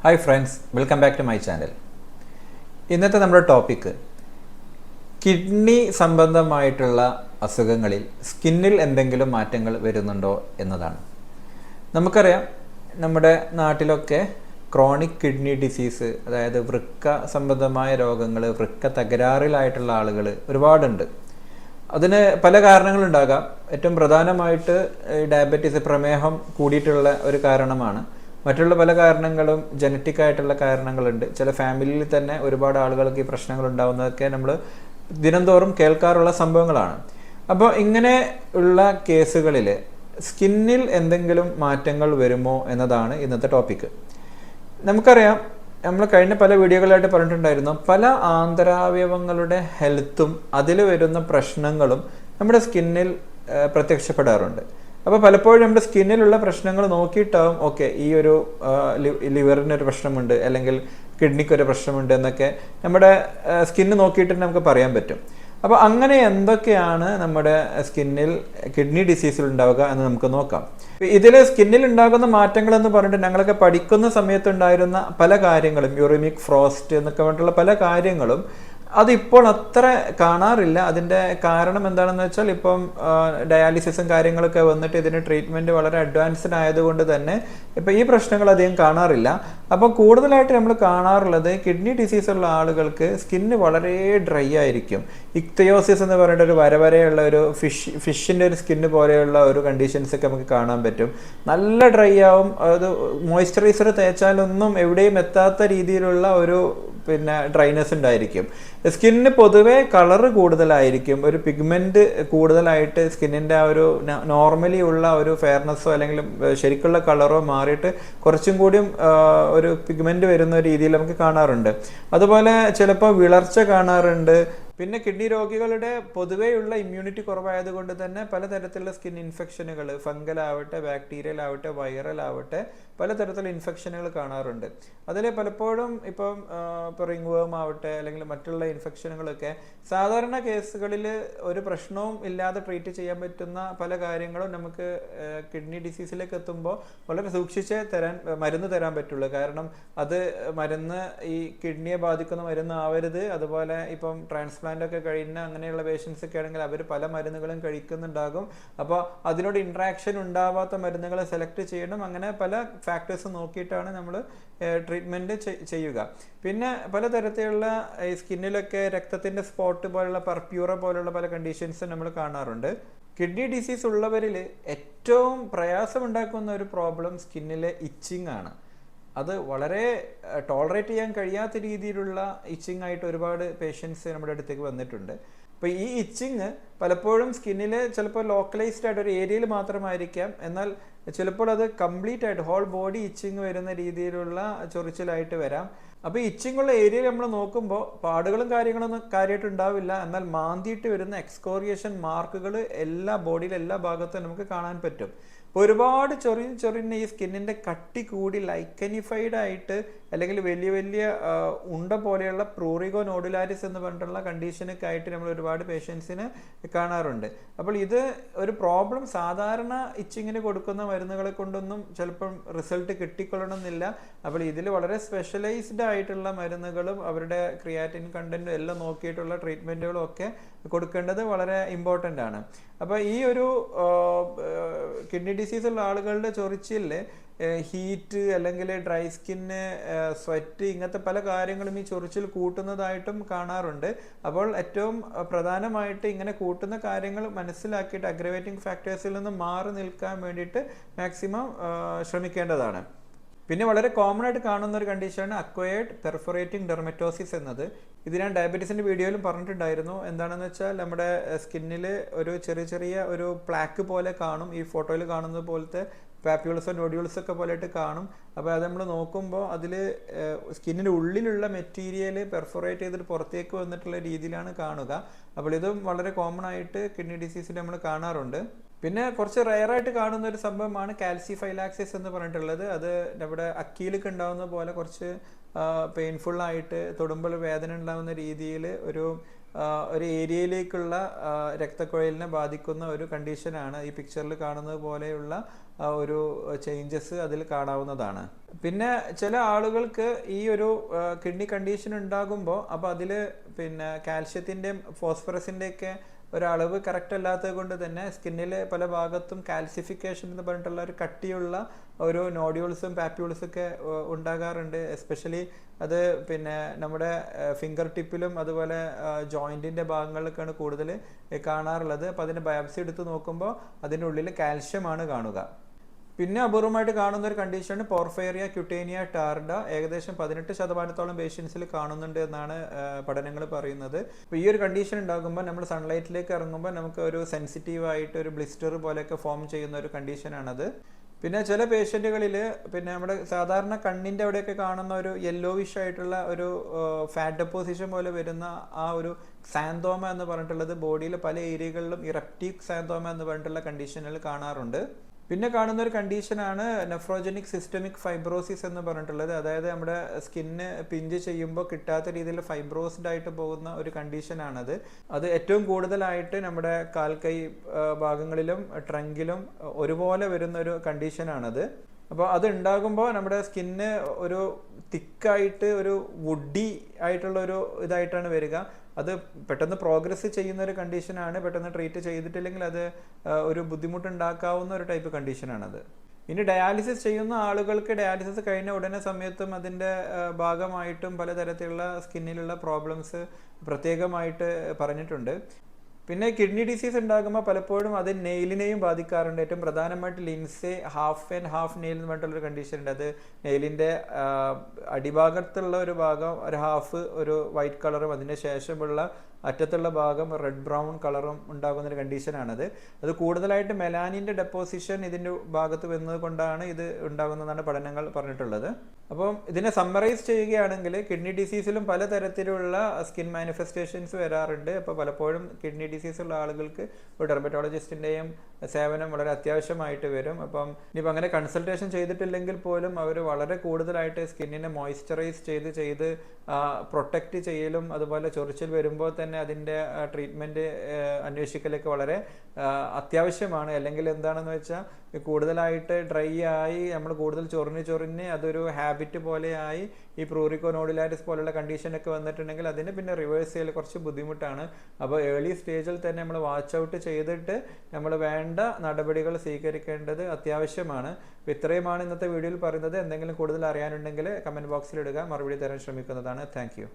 Hi friends, welcome back to my channel. ഇന്നത്തെ നമ്മുടെ topic kidney സംബന്ധമായിട്ടുള്ള അസുഖങ്ങളിൽ സ്കിന്നിൽ എന്തെങ്കിലും മാറ്റങ്ങൾ വരുന്നുണ്ടോ എന്നതാണ്. നമുക്കറിയാം, നമ്മുടെ നാട്ടിലൊക്കെ ക്രോണിക് കിഡ്നി ഡിസീസ്, അതായത് വൃക്ക സംബന്ധമായ രോഗങ്ങൾ, വൃക്ക തകരാറിലായിട്ടുള്ള ആളുകൾ ഒരുപാടുണ്ട്. അതിന് പല കാരണങ്ങളുണ്ടാകാം. ഏറ്റവും പ്രധാനമായിട്ട് ഡയബറ്റീസ്, പ്രമേഹം കൂടിയിട്ടുള്ള ഒരു കാരണമാണ്. മറ്റുള്ള പല കാരണങ്ങളും ജനറ്റിക് ആയിട്ടുള്ള കാരണങ്ങളുണ്ട്. ചില ഫാമിലിയിൽ തന്നെ ഒരുപാട് ആളുകൾക്ക് ഈ പ്രശ്നങ്ങൾ ഉണ്ടാകുന്നതൊക്കെ നമ്മൾ ദിനംതോറും കേൾക്കാറുള്ള സംഭവങ്ങളാണ്. അപ്പോൾ ഇങ്ങനെ ഉള്ള കേസുകളിൽ സ്കിന്നിൽ എന്തെങ്കിലും മാറ്റങ്ങൾ വരുമോ എന്നതാണ് ഇന്നത്തെ ടോപ്പിക്ക്. നമുക്കറിയാം, നമ്മൾ കഴിഞ്ഞ പല വീഡിയോകളായിട്ട് പറഞ്ഞിട്ടുണ്ടായിരുന്നു, പല ആന്തരാവയവങ്ങളുടെ ഹെൽത്തും അതിൽ വരുന്ന പ്രശ്നങ്ങളും നമ്മുടെ സ്കിന്നിൽ പ്രത്യക്ഷപ്പെടാറുണ്ട്. അപ്പോൾ പലപ്പോഴും നമ്മുടെ സ്കിന്നിലുള്ള പ്രശ്നങ്ങൾ നോക്കിയിട്ടാവും ഓക്കെ, ഈ ഒരു ലിവറിനൊരു പ്രശ്നമുണ്ട് അല്ലെങ്കിൽ കിഡ്നിക്കൊരു പ്രശ്നമുണ്ട് എന്നൊക്കെ നമ്മുടെ സ്കിന്ന് നോക്കിയിട്ട് നമുക്ക് പറയാൻ പറ്റും. അപ്പോൾ അങ്ങനെ എന്തൊക്കെയാണ് നമ്മുടെ സ്കിന്നിൽ കിഡ്നി ഡിസീസിൽ ഉണ്ടാവുക എന്ന് നമുക്ക് നോക്കാം. ഇതിൽ സ്കിന്നിൽ ഉണ്ടാകുന്ന മാറ്റങ്ങൾ എന്ന് പറഞ്ഞിട്ട് ഞങ്ങളൊക്കെ പഠിക്കുന്ന സമയത്തുണ്ടായിരുന്ന പല കാര്യങ്ങളും, യൂറിമിക് ഫ്രോസ്റ്റ് എന്നൊക്കെ പറഞ്ഞിട്ടുള്ള പല കാര്യങ്ങളും അതിപ്പോൾ അത്ര കാണാറില്ല. അതിൻ്റെ കാരണം എന്താണെന്ന് വെച്ചാൽ, ഇപ്പം ഡയാലിസിസും കാര്യങ്ങളൊക്കെ വന്നിട്ട് ഇതിന് ട്രീറ്റ്മെൻറ്റ് വളരെ അഡ്വാൻസ്ഡ് ആയതുകൊണ്ട് തന്നെ ഇപ്പം ഈ പ്രശ്നങ്ങൾ അധികം കാണാറില്ല. അപ്പോൾ കൂടുതലായിട്ട് നമ്മൾ കാണാറുള്ളത് കിഡ്നി ഡിസീസുള്ള ആളുകൾക്ക് സ്കിന്ന് വളരെ ഡ്രൈ ആയിരിക്കും. ഇക്തയോസിസ് എന്ന് പറഞ്ഞിട്ട് ഒരു വരവരെയുള്ള ഒരു ഫിഷിൻ്റെ ഒരു സ്കിന്ന് പോലെയുള്ള ഒരു കണ്ടീഷൻസ് ഒക്കെ നമുക്ക് കാണാൻ പറ്റും. നല്ല ഡ്രൈ ആവും. അത് മോയ്സ്ചറൈസർ തേച്ചാലൊന്നും എവിടെയും എത്താത്ത രീതിയിലുള്ള ഒരു ഡ്രൈനെസ് ഉണ്ടായിരിക്കും. സ്കിന്നിന് പൊതുവെ കളറ് കൂടുതലായിരിക്കും. ഒരു പിഗ്മെന്റ് കൂടുതലായിട്ട് സ്കിന്നിൻ്റെ ആ ഒരു നോർമലി ഉള്ള ഒരു ഫെയർനെസ്സോ അല്ലെങ്കിൽ ശരിക്കുള്ള കളറോ മാറിയിട്ട് കുറച്ചും കൂടിയും ഒരു പിഗ്മെന്റ് വരുന്ന രീതിയിൽ നമുക്ക് കാണാറുണ്ട്. അതുപോലെ ചിലപ്പോൾ വിളർച്ച കാണാറുണ്ട്. പിന്നെ കിഡ്നി രോഗികളുടെ പൊതുവെയുള്ള ഇമ്മ്യൂണിറ്റി കുറവായതുകൊണ്ട് തന്നെ പലതരത്തിലുള്ള സ്കിൻ ഇൻഫെക്ഷനുകൾ, ഫംഗലാവട്ടെ, ബാക്ടീരിയലാവട്ടെ, വൈറലാവട്ടെ, പലതരത്തിലുള്ള ഇൻഫെക്ഷനുകൾ കാണാറുണ്ട്. അതിൽ പലപ്പോഴും ഇപ്പോൾ റിംഗ് വേം ആവട്ടെ അല്ലെങ്കിൽ മറ്റുള്ള ഇൻഫെക്ഷനുകളൊക്കെ സാധാരണ കേസുകളിൽ ഒരു പ്രശ്നവും ഇല്ലാതെ ട്രീറ്റ് ചെയ്യാൻ പറ്റുന്ന പല കാര്യങ്ങളും നമുക്ക് കിഡ്നി ഡിസീസിലേക്ക് എത്തുമ്പോൾ വളരെ സൂക്ഷിച്ച് മരുന്ന് തരാൻ പറ്റുള്ളൂ. കാരണം അത് മരുന്ന് ഈ കിഡ്നിയെ ബാധിക്കുന്ന മരുന്ന് ആവരുത്. അതുപോലെ ഇപ്പം ട്രാൻസ്പ്ലാന്റ് ഒക്കെ കഴിയുന്ന അങ്ങനെയുള്ള പേഷ്യൻസ് ഒക്കെ ആണെങ്കിൽ അവർ പല മരുന്നുകളും കഴിക്കുന്നുണ്ടാകും. അപ്പോൾ അതിനോട് ഇൻട്രാക്ഷൻ ഉണ്ടാവാത്ത മരുന്നുകൾ സെലക്ട് ചെയ്യണം. അങ്ങനെ പല ഫാക്ടേഴ്സ് നോക്കിയിട്ടാണ് നമ്മൾ ട്രീറ്റ്മെൻറ്റ് ചെയ്യുക. പിന്നെ പലതരത്തിലുള്ള ഈ സ്കിന്നിലൊക്കെ രക്തത്തിൻ്റെ സ്പോട്ട് പോലുള്ള പർപ്യൂറ പോലുള്ള പല കണ്ടീഷൻസും നമ്മൾ കാണാറുണ്ട്. കിഡ്നി ഡിസീസ് ഉള്ളവരിൽ ഏറ്റവും പ്രയാസമുണ്ടാക്കുന്ന ഒരു പ്രോബ്ലം സ്കിന്നിലെ ഇച്ചിങ് ആണ്. അത് വളരെ ടോളറേറ്റ് ചെയ്യാൻ കഴിയാത്ത രീതിയിലുള്ള ഇച്ചിങ് ആയിട്ട് ഒരുപാട് പേഷ്യൻസ് നമ്മുടെ അടുത്തേക്ക് വന്നിട്ടുണ്ട്. അപ്പോൾ ഈ ഇച്ചിങ് പലപ്പോഴും സ്കിന്നിൽ ചിലപ്പോൾ ലോക്കലൈസ്ഡ് ആയിട്ട് ഒരു ഏരിയയിൽ മാത്രമായിരിക്കാം, എന്നാൽ ചിലപ്പോൾ അത് കംപ്ലീറ്റ് ആയിട്ട് ഹോൾ ബോഡി ഇച്ചിങ് വരുന്ന രീതിയിലുള്ള ചൊറിച്ചിലായിട്ട് വരാം. അപ്പോൾ ഈ ഇച്ചിങ് ഉള്ള ഏരിയയിൽ നമ്മൾ നോക്കുമ്പോൾ പാടുകളും കാര്യങ്ങളൊന്നും കാര്യമായിട്ട് ഉണ്ടാവില്ല, എന്നാൽ മാന്തിയിട്ട് വരുന്ന എക്സ്കോറിയേഷൻ മാർക്കുകൾ എല്ലാ ബോഡിയിലെ എല്ലാ ഭാഗത്തും നമുക്ക് കാണാൻ പറ്റും. ഇപ്പോൾ ഒരുപാട് ചൊറിഞ്ഞ് ഈ സ്കിന്നിൻ്റെ കട്ടി കൂടി ലൈക്കനിഫൈഡ് ആയിട്ട് അല്ലെങ്കിൽ വലിയ വലിയ ഉണ്ട പോലെയുള്ള പ്രൂറിഗോ നോഡുലാരിസ് എന്ന് പറഞ്ഞിട്ടുള്ള കണ്ടീഷനൊക്കെ ആയിട്ട് നമ്മൾ ഒരുപാട് പേഷ്യൻസിന് കാണാറുണ്ട്. അപ്പോൾ ഇത് ഒരു പ്രോബ്ലം സാധാരണ ഇച്ചിങ്ങിന് കൊടുക്കുന്ന മരുന്നുകളെ കൊണ്ടൊന്നും ചിലപ്പം റിസൾട്ട് കിട്ടിക്കൊള്ളണമെന്നില്ല. അപ്പോൾ ഇതിൽ വളരെ സ്പെഷ്യലൈസ്ഡ് ആയിട്ടുള്ള മരുന്നുകളും അവരുടെ ക്രിയാറ്റിൻ കണ്ടന്റും എല്ലാം നോക്കിയിട്ടുള്ള ട്രീറ്റ്മെൻറ്റുകളും ഒക്കെ കൊടുക്കേണ്ടത് വളരെ ഇമ്പോർട്ടൻ്റ് ആണ്. അപ്പോൾ ഈ ഒരു കിഡ്നി ഡിസീസുള്ള ആളുകളുടെ ചൊറിച്ചിൽ ഹീറ്റ് അല്ലെങ്കിൽ ഡ്രൈ സ്കിന്ന്, സ്വെറ്റ്, ഇങ്ങനത്തെ പല കാര്യങ്ങളും ഈ ചൊറിച്ചിൽ കൂട്ടുന്നതായിട്ടും കാണാറുണ്ട്. അപ്പോൾ ഏറ്റവും പ്രധാനമായിട്ട് ഇങ്ങനെ കൂട്ടുന്ന കാര്യങ്ങൾ മനസ്സിലാക്കിയിട്ട് അഗ്രവേറ്റിംഗ് ഫാക്ടേഴ്സിൽ നിന്ന് മാറി നിൽക്കാൻ വേണ്ടിയിട്ട് മാക്സിമം ശ്രമിക്കേണ്ടതാണ്. പിന്നെ വളരെ കോമൺ ആയിട്ട് കാണുന്ന ഒരു കണ്ടീഷനാണ് അക്വയേർഡ് പെർഫോറേറ്റിംഗ് ഡെർമറ്റോസിസ് എന്നത്. ഇത് ഞാൻ ഡയബറ്റീസിൻ്റെ വീഡിയോയിലും പറഞ്ഞിട്ടുണ്ടായിരുന്നു. എന്താണെന്ന് വെച്ചാൽ നമ്മുടെ സ്കിന്നിൽ ഒരു ചെറിയ ഒരു പ്ലാക്ക് പോലെ കാണും. ഈ ഫോട്ടോയിൽ കാണുന്നത് പോലത്തെ പാപ്യൂൾസോ നോഡ്യൂൾസോ ഒക്കെ പോലെയായിട്ട് കാണും. അപ്പോൾ അത് നമ്മൾ നോക്കുമ്പോൾ അതിൽ സ്കിന്നിൻ്റെ ഉള്ളിലുള്ള മെറ്റീരിയൽ പെർഫോറേറ്റ് ചെയ്തിട്ട് പുറത്തേക്ക് വന്നിട്ടുള്ള രീതിയിലാണ് കാണുക. അപ്പോൾ ഇതും വളരെ കോമൺ ആയിട്ട് കിഡ്നി ഡിസീസിൽ നമ്മൾ കാണാറുണ്ട്. പിന്നെ കുറച്ച് റെയറായിട്ട് കാണുന്ന ഒരു സംഭവമാണ് കാൽസിഫൈലാക്സിസ് എന്ന് പറഞ്ഞിട്ടുള്ളത്. അത് നമ്മുടെ അക്കീലൊക്കെ ഉണ്ടാകുന്ന പോലെ കുറച്ച് പെയിൻഫുള്ളായിട്ട് തൊടുമ്പോൾ വേദന ഉണ്ടാകുന്ന രീതിയിൽ ഒരു ഒരു ഏരിയയിലേക്കുള്ള രക്തക്കുഴലിനെ ബാധിക്കുന്ന ഒരു കണ്ടീഷനാണ്. ഈ പിക്ചറിൽ കാണുന്നത് പോലെയുള്ള ഒരു ചേഞ്ചസ് അതിൽ കാണാവുന്നതാണ്. പിന്നെ ചില ആളുകൾക്ക് ഈ ഒരു കിഡ്നി കണ്ടീഷൻ ഉണ്ടാകുമ്പോൾ അപ്പോൾ അതിൽ പിന്നെ കാൽഷ്യത്തിൻ്റെയും ഫോസ്ഫറസിൻ്റെയൊക്കെ ഒരളവ് കറക്റ്റ് അല്ലാത്തത് കൊണ്ട് തന്നെ സ്കിന്നിൽ പല ഭാഗത്തും കാൽസിഫിക്കേഷൻ എന്ന് പറഞ്ഞിട്ടുള്ള ഒരു കട്ടിയുള്ള ഒരു നോഡ്യൂൾസും പാപ്യൂൾസും ഒക്കെ ഉണ്ടാകാറുണ്ട്. എസ്പെഷ്യലി അത് പിന്നെ നമ്മുടെ ഫിംഗർ ടിപ്പിലും അതുപോലെ ജോയിൻറ്റിൻ്റെ ഭാഗങ്ങളിലൊക്കെയാണ് കൂടുതൽ കാണാറുള്ളത്. അപ്പോൾ അതിന് ബയോപ്സി എടുത്ത് നോക്കുമ്പോൾ അതിൻ്റെ ഉള്ളിൽ കാൽഷ്യമാണ് കാണുക. പിന്നെ അപൂർവമായിട്ട് കാണുന്ന ഒരു കണ്ടീഷനാണ് പോർഫൈറിയ ക്യൂട്ടേനിയ ടാർഡ. ഏകദേശം 18% പേഷ്യൻസിൽ കാണുന്നുണ്ട് എന്നാണ് പഠനങ്ങൾ പറയുന്നത്. അപ്പോൾ ഈ ഒരു കണ്ടീഷൻ ഉണ്ടാകുമ്പോൾ നമ്മൾ സൺലൈറ്റിലേക്ക് ഇറങ്ങുമ്പോൾ നമുക്ക് ഒരു സെൻസിറ്റീവായിട്ട് ഒരു ബ്ലിസ്റ്റർ പോലെയൊക്കെ ഫോം ചെയ്യുന്ന ഒരു കണ്ടീഷനാണത്. പിന്നെ ചില പേഷ്യൻറ്റുകളിൽ പിന്നെ നമ്മുടെ സാധാരണ കണ്ണിൻ്റെ അവിടെയൊക്കെ കാണുന്ന ഒരു യെല്ലോവിഷ് ആയിട്ടുള്ള ഒരു ഫാറ്റ് ഡെപ്പോസിഷൻ പോലെ വരുന്ന ആ ഒരു സാന്തോമ എന്ന് പറഞ്ഞിട്ടുള്ളത് ബോഡിയിൽ പല ഏരിയകളിലും ഇറപ്റ്റിക് സാന്തോമ എന്ന് പറഞ്ഞിട്ടുള്ള കണ്ടീഷനുകൾ കാണാറുണ്ട്. പിന്നെ കാണുന്ന ഒരു കണ്ടീഷനാണ് നെഫ്രോജനിക് സിസ്റ്റമിക് ഫൈബ്രോസിസ് എന്ന് പറഞ്ഞിട്ടുള്ളത്. അതായത് നമ്മുടെ സ്കിന്ന് പിഞ്ച് ചെയ്യുമ്പോൾ കിട്ടാത്ത രീതിയിൽ ഫൈബ്രോസ്ഡ് ആയിട്ട് പോകുന്ന ഒരു കണ്ടീഷനാണത്. അത് ഏറ്റവും കൂടുതലായിട്ട് നമ്മുടെ കാൽക്കൈ ഭാഗങ്ങളിലും ട്രങ്കിലും ഒരുപോലെ വരുന്ന ഒരു കണ്ടീഷനാണത്. അപ്പോൾ അത് ഉണ്ടാകുമ്പോൾ നമ്മുടെ സ്കിന്ന് ഒരു തിക്കായിട്ട് ഒരു വുഡി ആയിട്ടുള്ള ഒരു ഇതായിട്ടാണ് വരിക. അത് പെട്ടെന്ന് പ്രോഗ്രസ് ചെയ്യുന്ന ഒരു കണ്ടീഷനാണ്. പെട്ടെന്ന് ട്രീറ്റ് ചെയ്തിട്ടില്ലെങ്കിൽ അത് ഒരു ബുദ്ധിമുട്ടുണ്ടാക്കാവുന്ന ഒരു ടൈപ്പ് കണ്ടീഷനാണത്. ഇനി ഡയാലിസിസ് ചെയ്യുന്ന ആളുകൾക്ക് ഡയാലിസിസ് കഴിഞ്ഞ ഉടനെ സമയത്തും അതിൻ്റെ ഭാഗമായിട്ടും പലതരത്തിലുള്ള സ്കിന്നിലുള്ള പ്രോബ്ലംസ് പ്രത്യേകമായിട്ട് പറഞ്ഞിട്ടുണ്ട്. പിന്നെ കിഡ്നി ഡിസീസ് ഉണ്ടാകുമ്പോൾ പലപ്പോഴും അത് നെയിലിനെയും ബാധിക്കാറുണ്ട്. ഏറ്റവും പ്രധാനമായിട്ട് ലിൻസെ ഹാഫ് ആൻഡ് ഹാഫ് നെയിൽ എന്ന് പറഞ്ഞിട്ടുള്ളൊരു കണ്ടീഷൻ ഉണ്ട്. അത് നെയിലിൻ്റെ അടിഭാഗത്തുള്ള ഒരു ഭാഗം ഒരു ഹാഫ് ഒരു വൈറ്റ് കളറും അതിൻ്റെ ശേഷമുള്ള അറ്റത്തുള്ള ഭാഗം റെഡ് ബ്രൗൺ കളറും ഉണ്ടാകുന്നൊരു കണ്ടീഷനാണത്. അത് കൂടുതലായിട്ട് മെലാനിൻ്റെ ഡെപ്പോസിഷൻ ഇതിൻ്റെ ഭാഗത്ത് വരുന്നത് കൊണ്ടാണ് ഇത് ഉണ്ടാകുന്നതാണ് പഠനങ്ങൾ പറഞ്ഞിട്ടുള്ളത്. അപ്പം ഇതിനെ സമ്മറൈസ് ചെയ്യുകയാണെങ്കിൽ കിഡ്നി ഡിസീസിലും പലതരത്തിലുള്ള സ്കിൻ മാനിഫെസ്റ്റേഷൻസ് വരാറുണ്ട്. അപ്പോൾ പലപ്പോഴും കിഡ്നി ഡിസീസ് ഉള്ള ആളുകൾക്ക് ഒരു ഡെർമറ്റോളജിസ്റ്റിൻ്റെയും സേവനം വളരെ അത്യാവശ്യമായിട്ട് വരും. അപ്പം ഇനിയിപ്പോൾ അങ്ങനെ കൺസൾട്ടേഷൻ ചെയ്തിട്ടില്ലെങ്കിൽ പോലും അവർ വളരെ കൂടുതലായിട്ട് സ്കിന്നിനെ മോയ്സ്ചറൈസ് ചെയ്ത് പ്രൊട്ടക്റ്റ് ചെയ്യലും അതുപോലെ ചൊറിച്ചിൽ വരുമ്പോൾ തന്നെ അതിൻ്റെ ട്രീറ്റ്മെൻറ്റ് അന്വേഷിക്കലൊക്കെ വളരെ അത്യാവശ്യമാണ്. അല്ലെങ്കിൽ എന്താണെന്ന് വെച്ചാൽ കൂടുതലായിട്ട് ഡ്രൈ ആയി നമ്മൾ കൂടുതൽ ചൊറിഞ്ഞ് അതൊരു ഹാബിറ്റ് പോലെയായി ഈ പ്രൂറിക്കോ നോഡുലാരിസ് പോലുള്ള കണ്ടീഷനൊക്കെ വന്നിട്ടുണ്ടെങ്കിൽ അതിന് പിന്നെ റിവേഴ്സ് ചെയ്യൽ കുറച്ച് ബുദ്ധിമുട്ടാണ്. അപ്പോൾ ഏർലി സ്റ്റേജിൽ തന്നെ നമ്മൾ വാച്ച് ഔട്ട് ചെയ്തിട്ട് നമ്മൾ വേണ്ട നടപടികൾ സ്വീകരിക്കേണ്ടത് അത്യാവശ്യമാണ്. അപ്പോൾ ഇത്രയുമാണ് ഇന്നത്തെ വീഡിയോയിൽ പറയുന്നത്. എന്തെങ്കിലും കൂടുതൽ അറിയാനുണ്ടെങ്കിൽ കമൻറ്റ് ബോക്സിൽ ഇടുക, മറുപടി തരാൻ ശ്രമിക്കുന്നതാണ്. Thank you.